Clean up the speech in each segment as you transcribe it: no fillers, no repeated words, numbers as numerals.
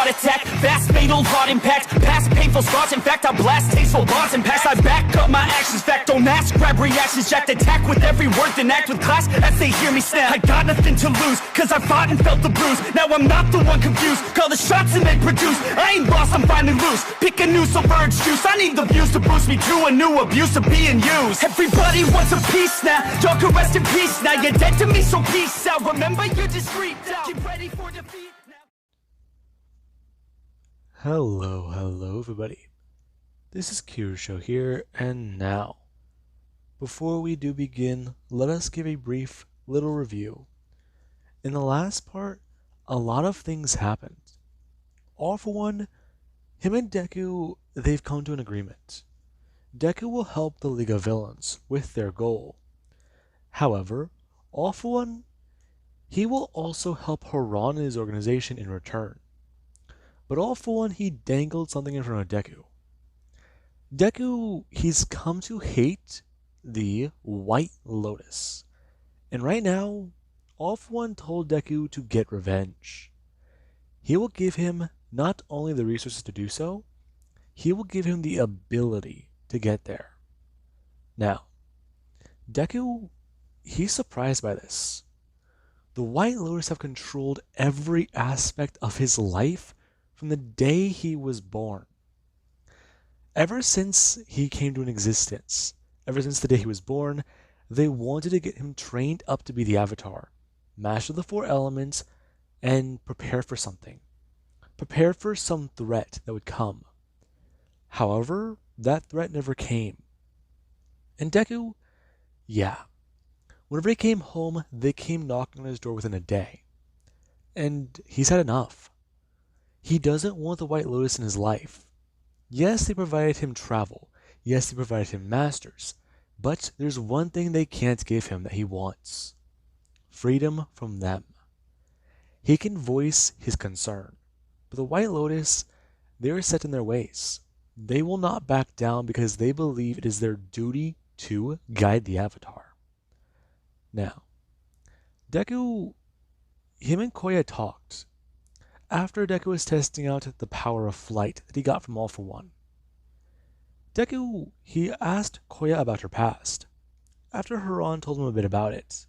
heart attack. Fast, fatal, heart impact. Past painful scars, in fact, I blast tasteful bars and pass. I back up my actions, fact, don't ask, grab reactions, jacked, attack with every word, then act with class as they hear me snap. I got nothing to lose, cause I fought and felt the bruise. Now I'm not the one confused, call the shots and they produce. I ain't lost, I'm finally loose. Pick a new submerged juice. I need the views to boost me to a new abuse of being used. Everybody wants a piece now, y'all can rest in peace now. You're dead to me, so peace out. Remember you're discreet now. Get ready for defeat now. Hello everybody. This is Kirusho here, and now, before we do begin, let us give a brief little review. In the last part, a lot of things happened. All for one, him and Deku, they've come to an agreement. Deku will help the League of Villains with their goal. However, All for One, he will also help Haran and his organization in return. But All for One, he dangled something in front of Deku. Deku, he's come to hate the White Lotus. And right now, All for One told Deku to get revenge. He will give him not only the resources to do so, he will give him the ability to get there. Now, Deku, he's surprised by this. The White Lotus have controlled every aspect of his life from the day he was born. Ever since he came to an existence, ever since the day he was born, they wanted to get him trained up to be the Avatar, master the four elements, and prepare for something. Prepare for some threat that would come. However, that threat never came. And Deku, yeah. Whenever he came home, they came knocking on his door within a day. And he's had enough. He doesn't want the White Lotus in his life. Yes, they provided him travel. Yes, they provided him masters. But there's one thing they can't give him that he wants. Freedom from them. He can voice his concern. But the White Lotus, they are set in their ways. They will not back down because they believe it is their duty to guide the Avatar. Now, Deku, him and Koya talked. After Deku was testing out the power of flight that he got from All for One. Deku, he asked Koya about her past, after Haran told him a bit about it.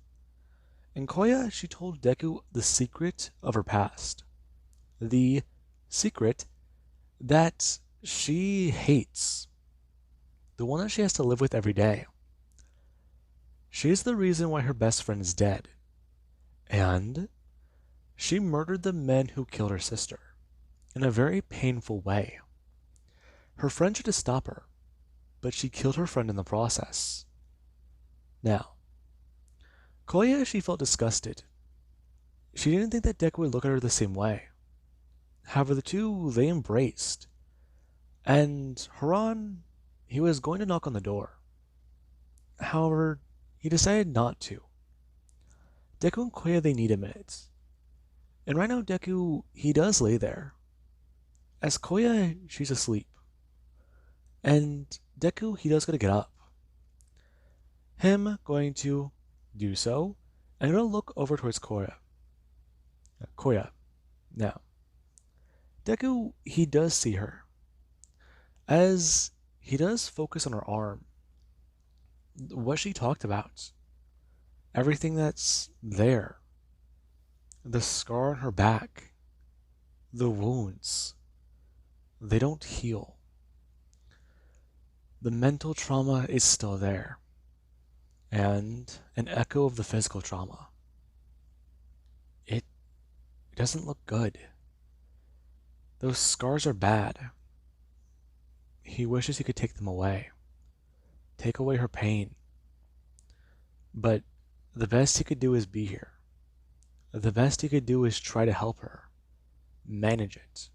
And Koya, she told Deku the secret of her past. The secret that she hates. The one that she has to live with every day. She's the reason why her best friend is dead. And she murdered the men who killed her sister in a very painful way. Her friend tried to stop her, but she killed her friend in the process. Now, Koya, she felt disgusted. She didn't think that Deku would look at her the same way. However, the two, they embraced. And Haran, he was going to knock on the door. However, he decided not to. Deku and Koya, they need a minute. And right now, Deku, he does lay there. As Koya, she's asleep. And Deku, he does gotta get up. Him going to do so, and gonna look over towards Koya. Koya. Now, Deku, he does see her. As he does focus on her arm. What she talked about. Everything that's there. The scar on her back. The wounds. They don't heal. The mental trauma is still there. And an echo of the physical trauma. It doesn't look good. Those scars are bad. He wishes he could take them away. Take away her pain. But the best he could do is be here. The best he could do is try to help her. Manage it.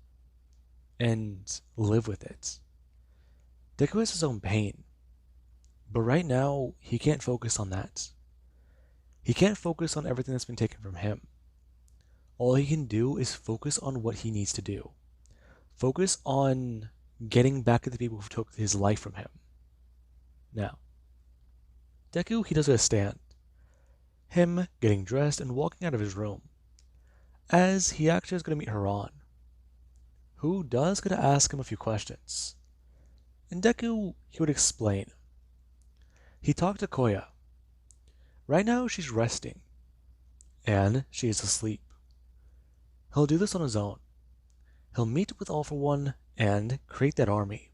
And live with it. Deku has his own pain. But right now, he can't focus on that. He can't focus on everything that's been taken from him. All he can do is focus on what he needs to do. Focus on getting back at the people who took his life from him. Now, Deku, he does a stand. Him getting dressed and walking out of his room. As he actually is going to meet Haran. who does get to ask him a few questions. And Deku, he would explain. He talked to Koya. Right now, she's resting, and she is asleep. He'll do this on his own. He'll meet with All for One and create that army.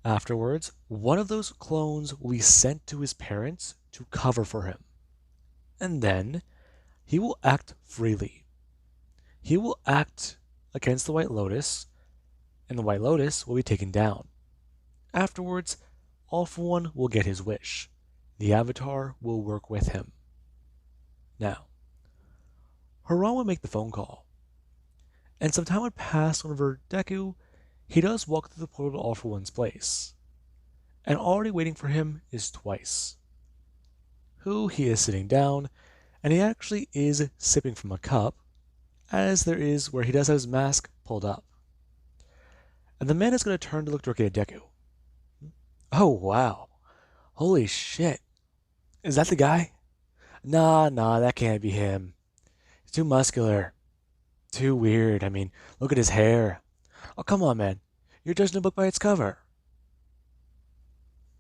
Afterwards, one of those clones will be sent to his parents to cover for him. And then, he will act freely. He will act against the White Lotus, and the White Lotus will be taken down. Afterwards, All for One will get his wish. The Avatar will work with him. Now, Haran would make the phone call, and some time would pass whenever Deku, he does walk through the portal to All for One's place. And already waiting for him is Twice, who he is sitting down, and he actually is sipping from a cup, as there is where he does have his mask pulled up. And the man is going to turn to look directly at Deku. Oh, wow. Holy shit. Is that the guy? Nah, that can't be him. He's too muscular. Too weird. I mean, look at his hair. Oh, come on, man. You're judging a book by its cover.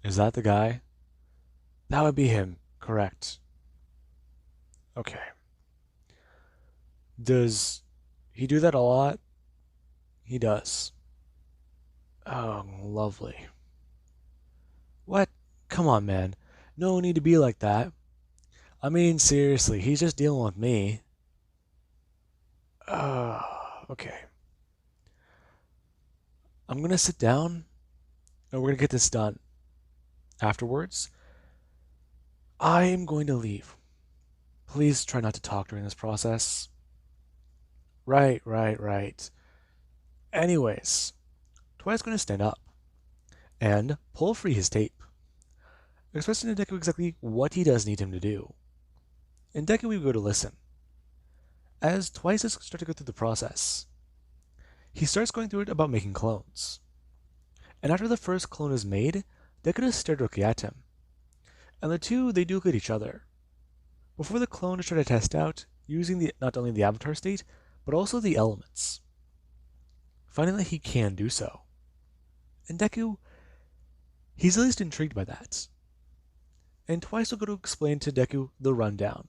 Is that the guy? That would be him. Correct. Okay. Does he do that a lot? He does. Oh, lovely. What? Come on, man. No need to be like that. I mean, seriously, he's just dealing with me. Okay. I'm gonna sit down and we're gonna get this done. Afterwards, I am going to leave. Please try not to talk during this process. Right. Anyways, Twice gonna stand up and pull free his tape, expressing to Deku exactly what he does need him to do. And Deku will go to listen. As Twice starts to go through the process, he starts going through it about making clones. And after the first clone is made, Deku just stared directly at him. And the two, they do look at each other. Before the clone is trying to test out, using not only the avatar state, but also the elements. Finding that he can do so. And Deku, he's at least intrigued by that. And Twice will go to explain to Deku the rundown.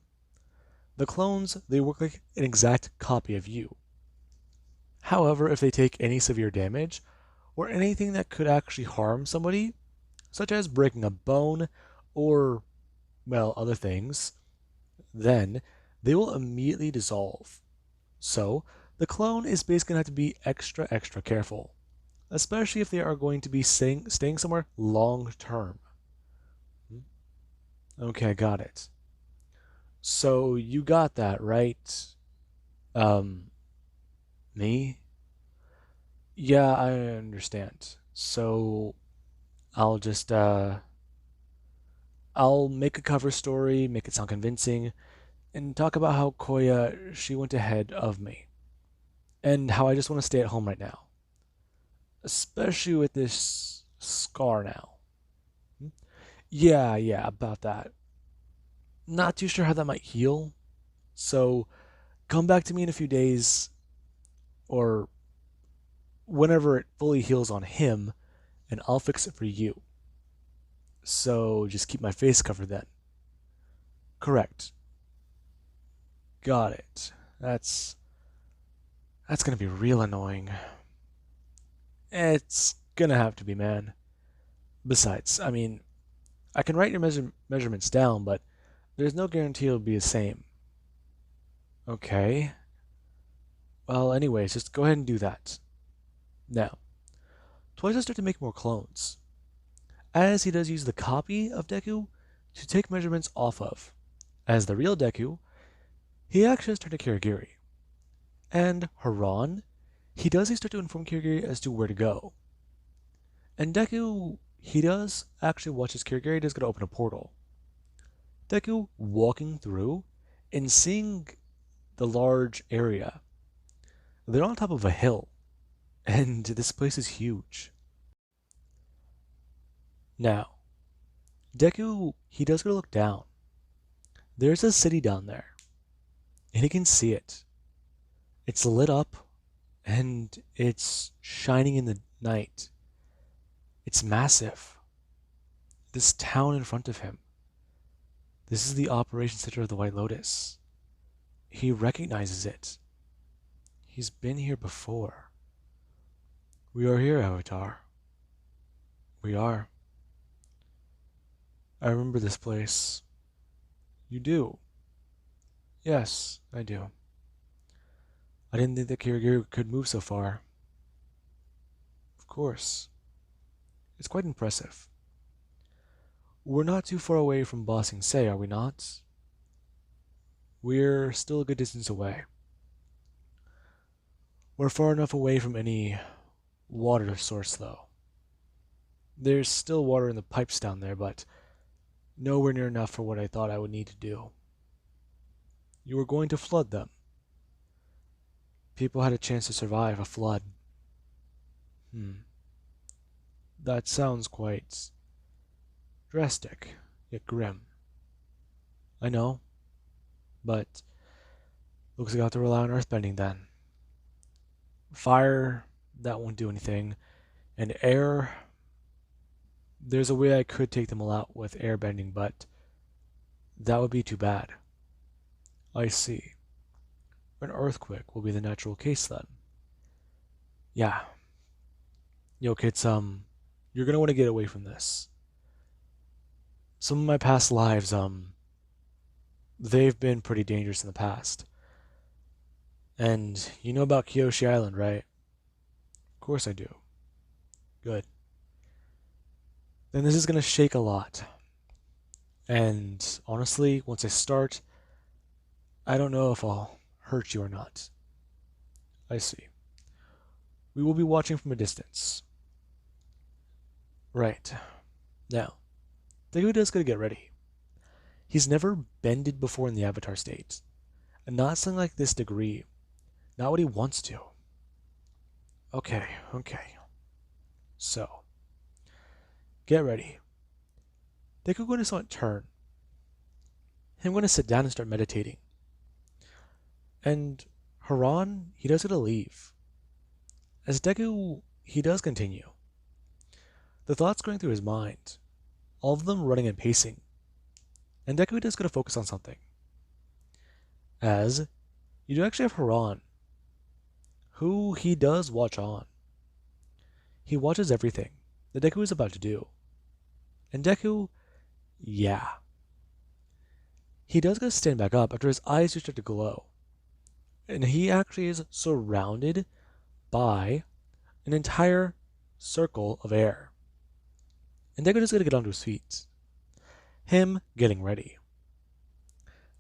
The clones, they work like an exact copy of you. However, if they take any severe damage, or anything that could actually harm somebody, such as breaking a bone, or, well, other things, then they will immediately dissolve. So, the clone is basically going to have to be extra careful, especially if they are going to be staying somewhere long term. Okay, I got it. So, you got that, right? Me? Yeah, I understand. So, I'll just, I'll make a cover story, make it sound convincing, and talk about how Koya, she went ahead of me. And how I just want to stay at home right now. Especially with this scar now. Yeah, about that. Not too sure how that might heal. So, come back to me in a few days, or whenever it fully heals on him, and I'll fix it for you. So, just keep my face covered then. Correct. Got it. That's gonna be real annoying. It's gonna have to be, man. Besides, I mean, I can write your measurements down, but there's no guarantee it'll be the same. Okay. Well, anyways, just go ahead and do that. Now, Twice will start to make more clones, as he does use the copy of Deku to take measurements off of. As the real Deku, he actually has turned to Kirigiri. And Haran, he start to inform Kirigiri as to where to go. And Deku, he does actually watch as Kirigiri does going to open a portal. Deku walking through and seeing the large area. They're on top of a hill, and this place is huge. Now, Deku, he does go to look down. There's a city down there, and he can see it. It's lit up, and it's shining in the night. It's massive. This town in front of him. This is the operation center of the White Lotus. He recognizes it. He's been here before. We are here, Avatar. We are. I remember this place. You do? Yes, I do. I didn't think that Kirigiri could move so far. Of course. It's quite impressive. We're not too far away from Ba Sing Se, are we not? We're still a good distance away. We're far enough away from any water source, though. There's still water in the pipes down there, but nowhere near enough for what I thought I would need to do. You were going to flood them. People had a chance to survive a flood. That sounds quite drastic, yet grim. I know, but looks like I have to rely on earthbending then. Fire, that won't do anything. And air, there's a way I could take them all out with airbending, but that would be too bad. I see. An earthquake will be the natural case then. Yeah. Yo, kids, you're gonna want to get away from this. Some of my past lives, they've been pretty dangerous in the past. And you know about Kyoshi Island, right? Of course I do. Good. Then this is gonna shake a lot. And honestly, once I start, I don't know if I'll hurt you or not. I see. We will be watching from a distance. Right. Now, Deku does gotta get ready. He's never bended before in the Avatar state. And not something like this degree. Not what he wants to. Okay. So, get ready. Deku going to start turn. I'm going to sit down and start meditating. And Haran, he does gotta leave. As Deku, he does continue. The thoughts going through his mind, all of them running and pacing. And Deku does gotta focus on something. As you do actually have Haran, who he does watch on. He watches everything that Deku is about to do. And Deku, yeah. He does go stand back up after his eyes do start to glow. And he actually is surrounded by an entire circle of air. And Deku is going to get onto his feet. Him getting ready.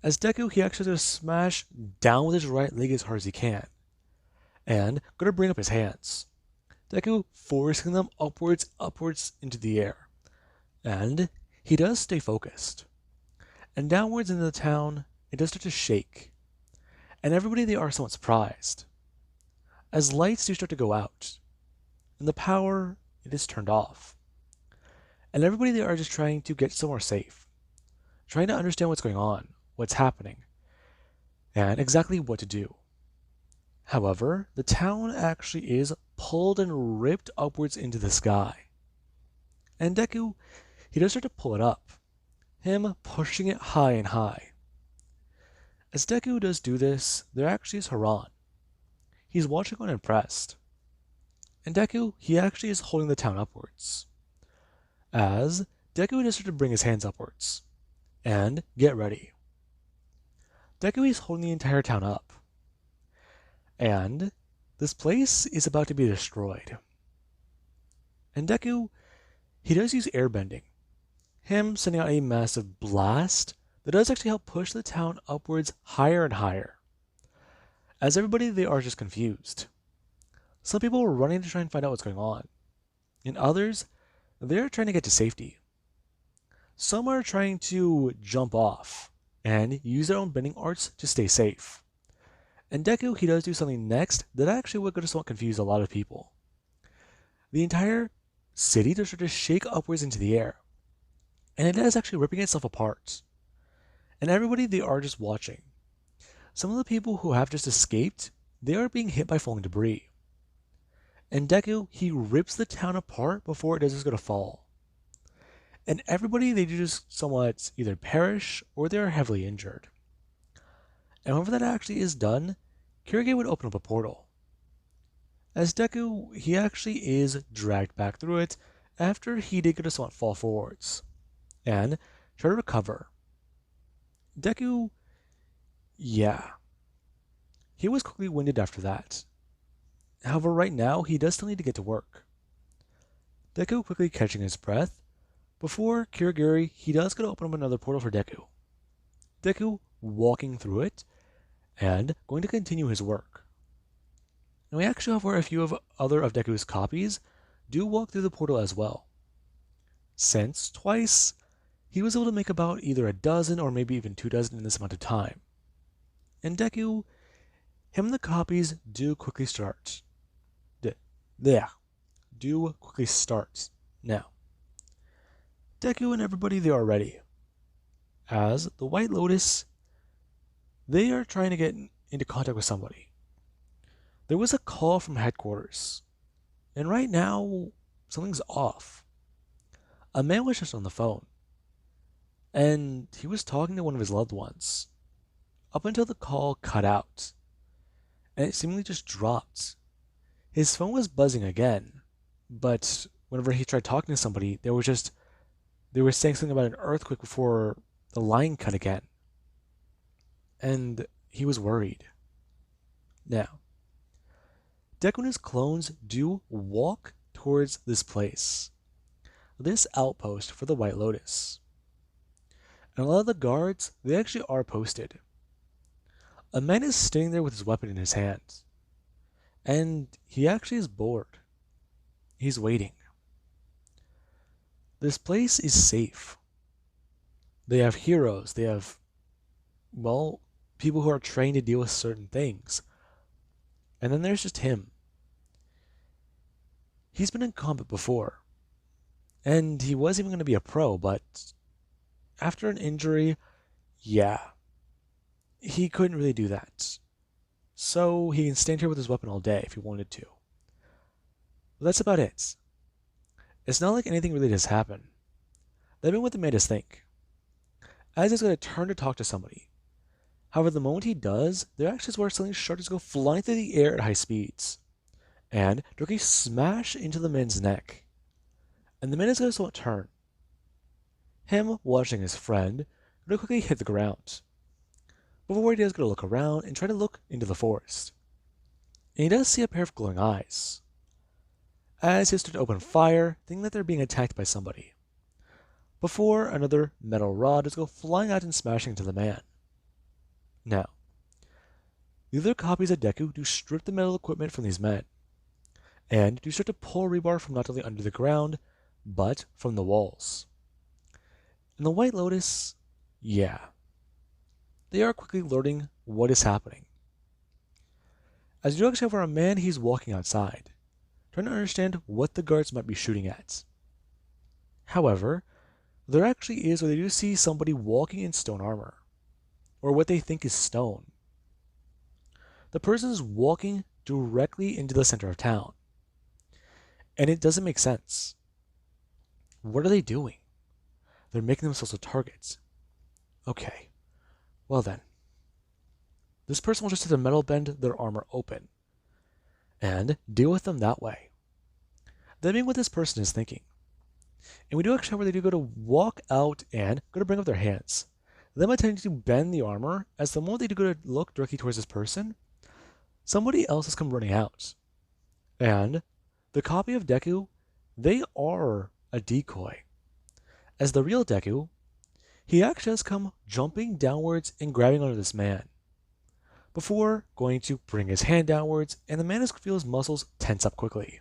As Deku, he actually is going to smash down with his right leg as hard as he can. And going to bring up his hands. Deku forcing them upwards into the air. And he does stay focused. And downwards into the town, it does start to shake. And everybody, they are somewhat surprised. As lights do start to go out. And the power, it is turned off. And everybody, they are just trying to get somewhere safe. Trying to understand what's going on, what's happening, and exactly what to do. However, the town actually is pulled and ripped upwards into the sky. And Deku, he does start to pull it up. Him pushing it high and high. As Deku does do this, there actually is Haran. He's watching unimpressed. And Deku, he actually is holding the town upwards. As Deku does start to bring his hands upwards. And get ready. Deku is holding the entire town up. And this place is about to be destroyed. And Deku, he does use airbending. Him sending out a massive blast that does actually help push the town upwards higher and higher. As everybody, they are just confused. Some people are running to try and find out what's going on. And others, they're trying to get to safety. Some are trying to jump off and use their own bending arts to stay safe. And Deku, he does do something next that actually would go to somewhat confuse a lot of people. The entire city does start to shake upwards into the air. And it is actually ripping itself apart. And everybody, they are just watching. Some of the people who have just escaped, they are being hit by falling debris. And Deku, he rips the town apart before it is just going to fall. And everybody, they just somewhat either perish or they are heavily injured. And whenever that actually is done, Kirige would open up a portal. As Deku, he actually is dragged back through it after he did get a somewhat fall forwards and try to recover. Deku, yeah, he was quickly winded after that. However, right now, he does still need to get to work. Deku quickly catching his breath. Before Kirigiri, he does get to open up another portal for Deku. Deku walking through it and going to continue his work. And we actually have where a few of other of Deku's copies do walk through the portal as well. Since twice, he was able to make about either a dozen or maybe even 2 dozen in this amount of time. And Deku, him and the copies do quickly start. Do quickly start now. Deku and everybody, they are ready. As the White Lotus, they are trying to get into contact with somebody. There was a call from headquarters, and right now, something's off. A man was just on the phone, and he was talking to one of his loved ones, up until the call cut out, and it seemingly just dropped. His phone was buzzing again, but whenever he tried talking to somebody, they were saying something about an earthquake before the line cut again. And he was worried. Now, Deku and his clones do walk towards this place, this outpost for the White Lotus. And a lot of the guards, they actually are posted. A man is standing there with his weapon in his hand, and he actually is bored. He's waiting. This place is safe. They have heroes. They have, well, people who are trained to deal with certain things. And then there's just him. He's been in combat before. And he was even going to be a pro, but after an injury, yeah, he couldn't really do that. So he can stand here with his weapon all day if he wanted to. But that's about it. It's not like anything really does happen. That'd been what they made us think. As he's going to turn to talk to somebody. However, the moment he does, there actually is where something sharp just go flying through the air at high speeds. And directly smash into the man's neck. And the man is going to somewhat turn. Him, watching his friend, going to quickly hit the ground. Before he does go to look around and try to look into the forest. And he does see a pair of glowing eyes. As he starts to open fire, thinking that they're being attacked by somebody. Before another metal rod does go flying out and smashing into the man. Now, the other copies of Deku do strip the metal equipment from these men, and do start to pull rebar from not only under the ground, but from the walls. And the White Lotus, yeah, they are quickly learning what is happening. As you actually have a man, he's walking outside, trying to understand what the guards might be shooting at. However, there actually is where they do see somebody walking in stone armor, or what they think is stone. The person is walking directly into the center of town, and it doesn't make sense. What are they doing? They're making themselves a target. Okay, well then. This person will just have to metal bend their armor open, and deal with them that way. That being what this person is thinking. And we do actually have where they do go to walk out and go to bring up their hands. Them attempting to bend the armor, as the moment they do go to look directly towards this person, somebody else has come running out. And the copy of Deku, they are a decoy. As the real Deku, he actually has come jumping downwards and grabbing onto this man, before going to bring his hand downwards, and the man has feel his muscles tense up quickly.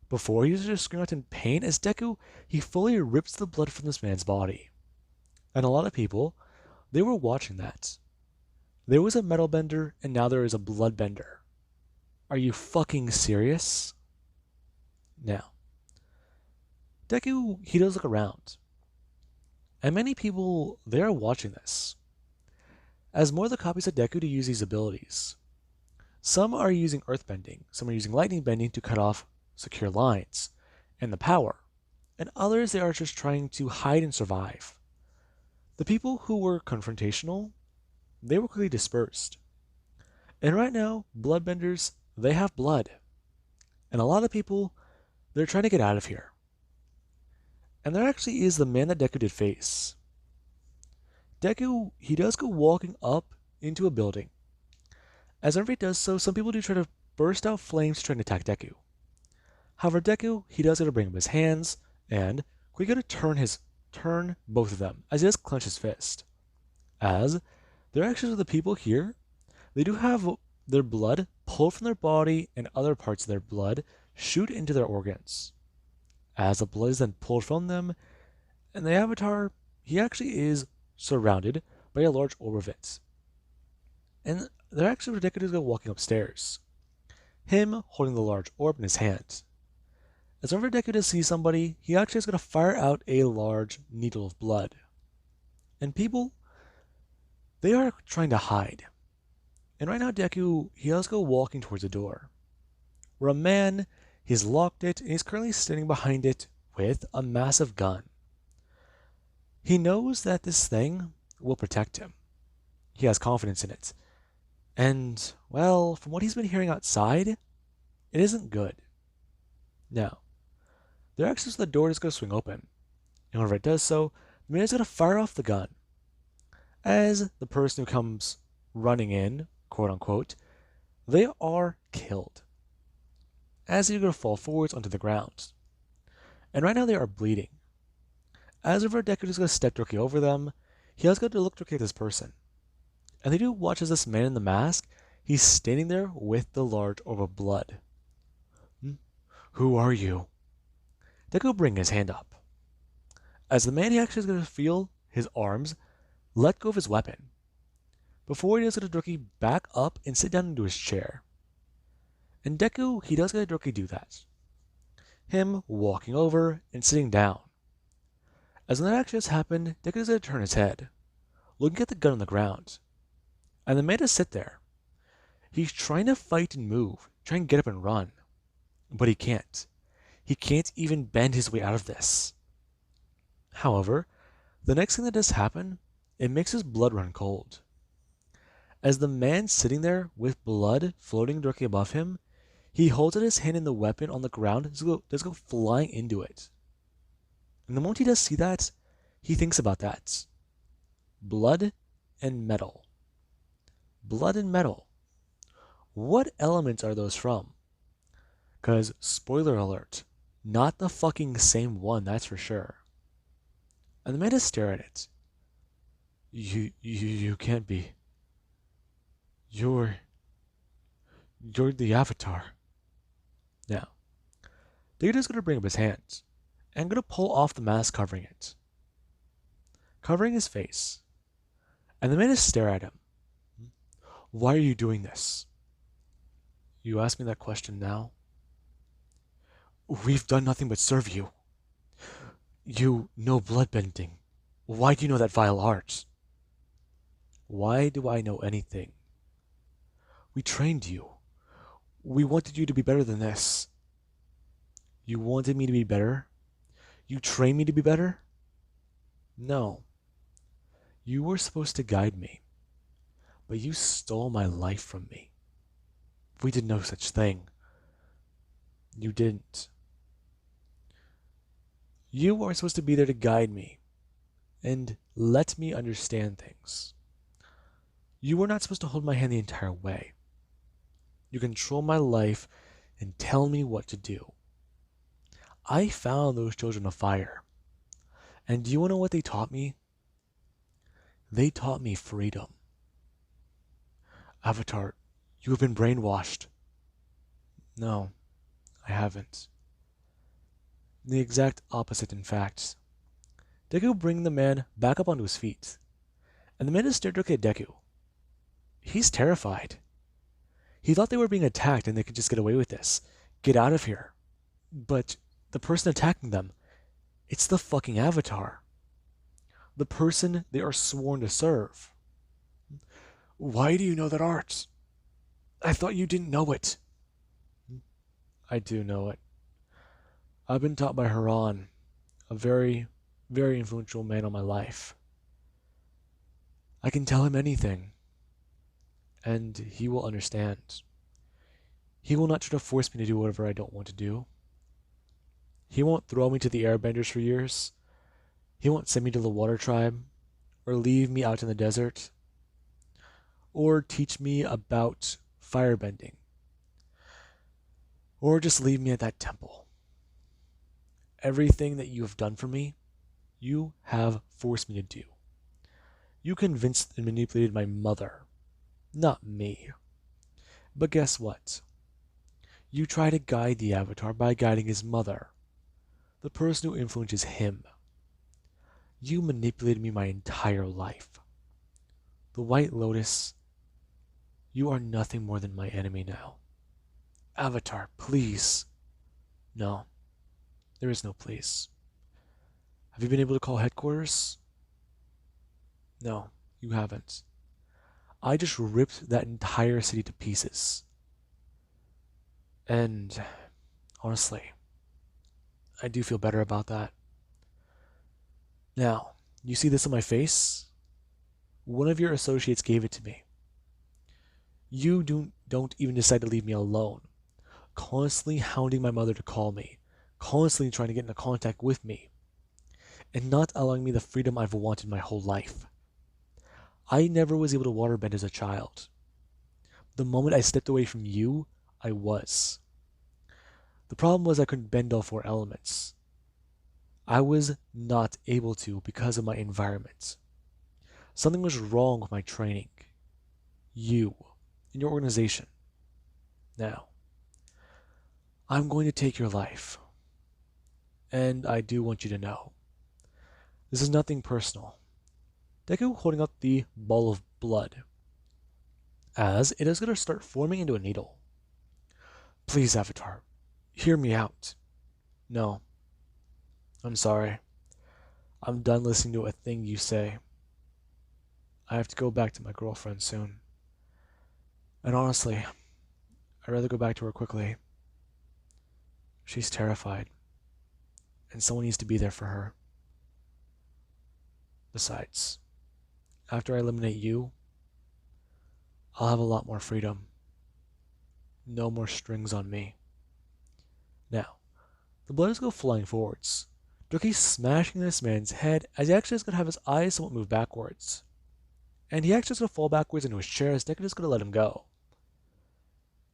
Before he just screaming out in pain, as Deku, he fully rips the blood from this man's body. And a lot of people, they were watching that. There was a metal bender, and now there is a blood bender. Are you fucking serious? Now, Deku, he does look around. And many people, they are watching this. As more of the copies of Deku to use these abilities. Some are using earthbending, some are using lightning bending to cut off secure lines and the power, and others they are just trying to hide and survive. The people who were confrontational, they were quickly dispersed. And right now, bloodbenders, they have blood. And a lot of people, they're trying to get out of here. And there actually is the man that Deku did face. Deku, he does go walking up into a building. As whenever he does so, some people do try to burst out flames trying to attack Deku. However, Deku, he does get to bring up his hands, and we got to turn both of them, as he does clench his fist. As they're actually the people here, they do have their blood pulled from their body and other parts of their blood shoot into their organs. As the blood is then pulled from them, and the Avatar, he actually is surrounded by a large orb of it. And they're actually ridiculous walking upstairs. Him holding the large orb in his hand. As whenever Deku does see somebody, he actually is going to fire out a large needle of blood. And people, they are trying to hide. And right now Deku, he does go walking towards a door. Where a man, he's locked it, and he's currently standing behind it with a massive gun. He knows that this thing will protect him. He has confidence in it. And, well, from what he's been hearing outside, it isn't good. Now, the access to the door is going to swing open. And whenever it does so, the man is going to fire off the gun. As the person who comes running in, quote unquote, they are killed. As they're going to fall forwards onto the ground. And right now they are bleeding. As River Deku is going to step directly over them, he has got to look directly at this person. And they do watch as this man in the mask, he's standing there with the large orb of blood. Who are you? Deku bring his hand up. As the man, he actually is going to feel his arms let go of his weapon. Before he does get to directly back up and sit down into his chair. And Deku, he does get to directly do that. Him walking over and sitting down. As when that actually has happened, Deku is going to turn his head, looking at the gun on the ground. And the man just sit there. He's trying to fight and move, trying to get up and run. But he can't. He can't even bend his way out of this. However, the next thing that does happen, it makes his blood run cold. As the man sitting there with blood floating directly above him, he holds out his hand and the weapon on the ground does go flying into it. And the moment he does see that, he thinks about that. Blood and metal. Blood and metal. What elements are those from? Because, spoiler alert, not the fucking same one, that's for sure. And the man just stare at it. You can't be. You're the Avatar. Now, Data's gonna bring up his hands and gonna pull off the mask covering it. Covering his face. And the man just stare at him. Why are you doing this? You ask me that question now? We've done nothing but serve you. You know bloodbending. Why do you know that vile art? Why do I know anything? We trained you. We wanted you to be better than this. You wanted me to be better? You trained me to be better? No. You were supposed to guide me. But you stole my life from me. We did no such thing. You didn't. You weren't supposed to be there to guide me and let me understand things. You were not supposed to hold my hand the entire way. You control my life and tell me what to do. I found those children of fire. And do you want to know what they taught me? They taught me freedom. Avatar, you have been brainwashed. No, I haven't. The exact opposite, in fact. Deku bring the man back up onto his feet. And the man just stared directly at Deku. He's terrified. He thought they were being attacked and they could just get away with this. Get out of here. But the person attacking them, it's the fucking Avatar. The person they are sworn to serve. Why do you know that art? I thought you didn't know it. I do know it. I've been taught by Haran, a very, very influential man on my life. I can tell him anything, and he will understand. He will not try to force me to do whatever I don't want to do. He won't throw me to the airbenders for years. He won't send me to the water tribe, or leave me out in the desert, or teach me about firebending, or just leave me at that temple. Everything that you have done for me, you have forced me to do. You convinced and manipulated my mother, not me. But guess what? You try to guide the Avatar by guiding his mother, the person who influences him. You manipulated me my entire life. The White Lotus, you are nothing more than my enemy now. Avatar, please. No, there is no please. Have you been able to call headquarters? No, you haven't. I just ripped that entire city to pieces. And honestly, I do feel better about that. Now, you see this on my face? One of your associates gave it to me. You don't even decide to leave me alone, constantly hounding my mother to call me, constantly trying to get into contact with me, and not allowing me the freedom I've wanted my whole life. I never was able to waterbend as a child. The moment I stepped away from you, I was. The problem was I couldn't bend all four elements. I was not able to because of my environment. Something was wrong with my training. You, and your organization. Now, I'm going to take your life. And I do want you to know, this is nothing personal. Deku holding up the ball of blood, as it is going to start forming into a needle. Please, Avatar, hear me out. No, I'm sorry. I'm done listening to a thing you say. I have to go back to my girlfriend soon. And honestly, I'd rather go back to her quickly. She's terrified, and someone needs to be there for her. Besides, after I eliminate you, I'll have a lot more freedom. No more strings on me. Now, the blood is go flying forwards. Doki's smashing this man's head as he actually is going to have his eyes somewhat move backwards. And he actually is going to fall backwards into his chair as Deku is going to let him go.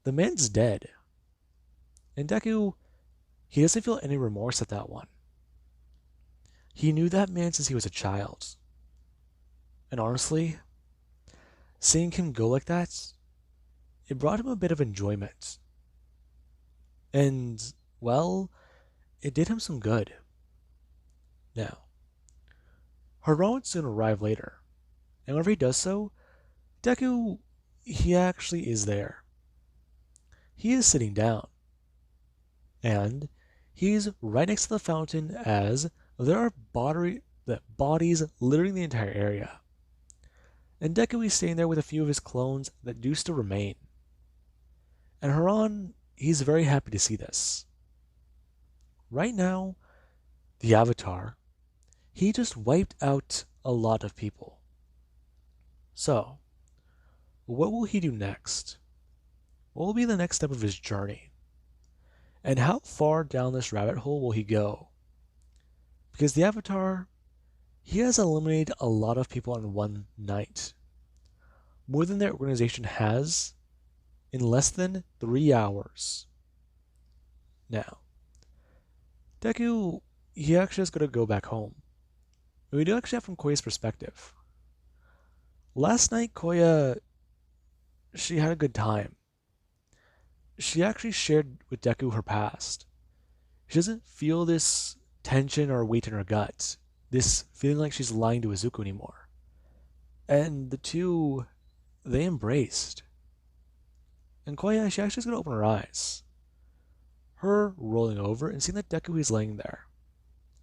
The man's dead. And Deku, he doesn't feel any remorse at that one. He knew that man since he was a child. And honestly, seeing him go like that, it brought him a bit of enjoyment. And, well, it did him some good. Now, Haran would soon arrive later, and whenever he does so, Deku, he actually is there. He is sitting down, and he's right next to the fountain as there are bodies littering the entire area. And Deku is staying there with a few of his clones that do still remain. And Haran, he's very happy to see this. Right now, the Avatar, he just wiped out a lot of people. So, what will he do next? What will be the next step of his journey? And how far down this rabbit hole will he go? Because the Avatar, he has eliminated a lot of people in one night. More than their organization has in less than 3 hours. Now, Deku, he actually is going to go back home. And we do actually have from Koya's perspective. Last night, Koya, she had a good time. She actually shared with Deku her past. She doesn't feel this tension or weight in her gut, this feeling like she's lying to Izuku anymore. And the two, they embraced. And Koya, she actually is going to open her eyes. Her rolling over and seeing that Deku is laying there,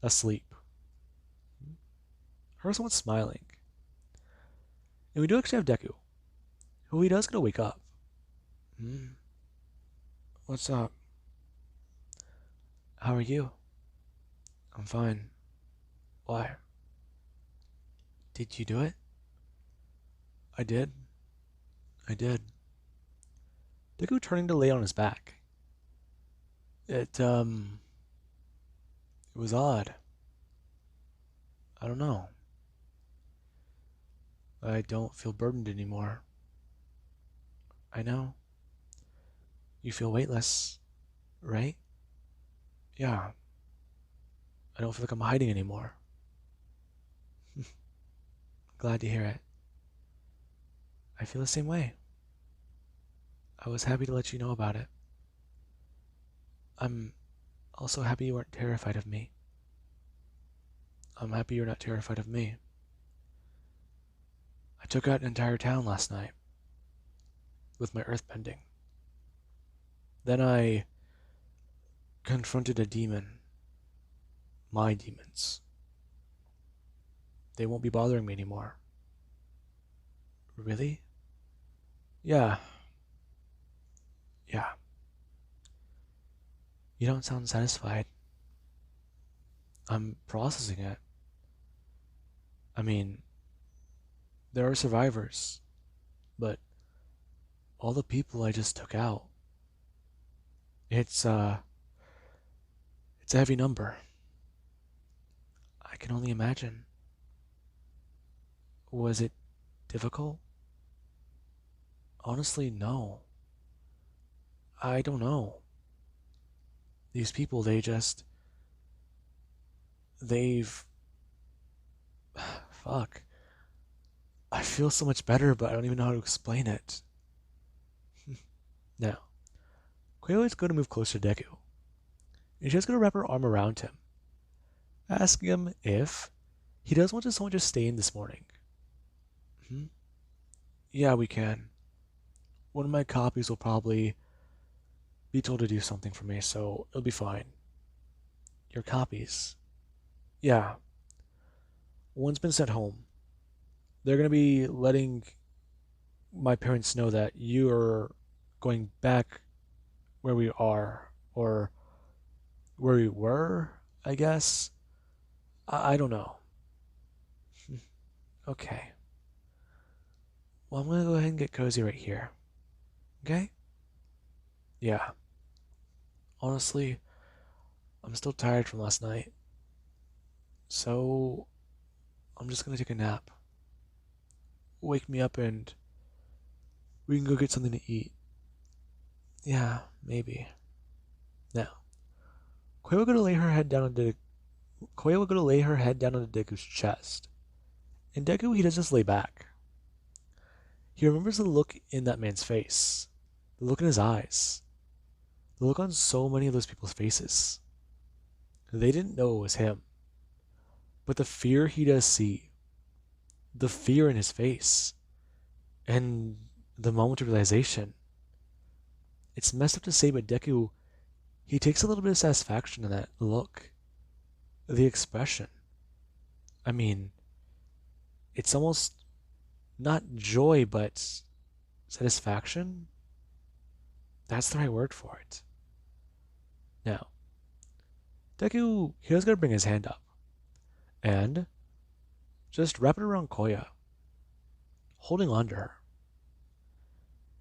asleep. Her somewhat smiling. And we do actually have Deku, who he does going to wake up. Hmm? What's up? How are you? I'm fine. Why? Did you do it? I did. I did. Deku turning to lay on his back. It was odd. I don't know. I don't feel burdened anymore. I know. You feel weightless, right? Yeah. I don't feel like I'm hiding anymore. Glad to hear it. I feel the same way. I was happy to let you know about it. I'm also happy you weren't terrified of me. I'm happy you're not terrified of me. I took out an entire town last night with my earthbending. Then I confronted a demon. My demons. They won't be bothering me anymore. Really? Yeah. Yeah. You don't sound satisfied. I'm processing it. I mean, there are survivors, but all the people I just took out, it's it's a heavy number. I can only imagine. Was it difficult? Honestly, no. I don't know. These people, they've, fuck. I feel so much better, but I don't even know how to explain it. Now, Quail is going to move closer to Deku, and she's going to wrap her arm around him, asking him if he does want someone to stay in this morning. Hmm? Yeah, we can. One of my copies will probably be told to do something for me, so it'll be fine. Your copies? Yeah. One's been sent home. They're going to be letting my parents know that you are going back where we are, or where we were, I guess. I don't know. Okay. Well, I'm gonna go ahead and get cozy right here. Okay? Yeah. Honestly, I'm still tired from last night. So, I'm just gonna take a nap. Wake me up and we can go get something to eat. Yeah, maybe. Now, Koi will go to lay her head down on Koi will go to lay her head down on Deku's chest. And Deku, he does just lay back. He remembers the look in that man's face, the look in his eyes, the look on so many of those people's faces. They didn't know it was him, but the fear he does see, the fear in his face, and the moment of realization. It's messed up to say, but Deku, he takes a little bit of satisfaction in that look, the expression. I mean, it's almost not joy, but satisfaction. That's the right word for it. Now, Deku, he does gotta bring his hand up and just wrap it around Koya, holding on to her.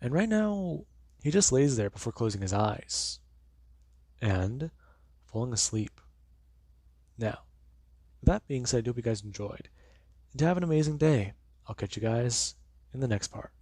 And right now, he just lays there before closing his eyes and falling asleep. Now, with that being said, I hope you guys enjoyed and have an amazing day. I'll catch you guys in the next part.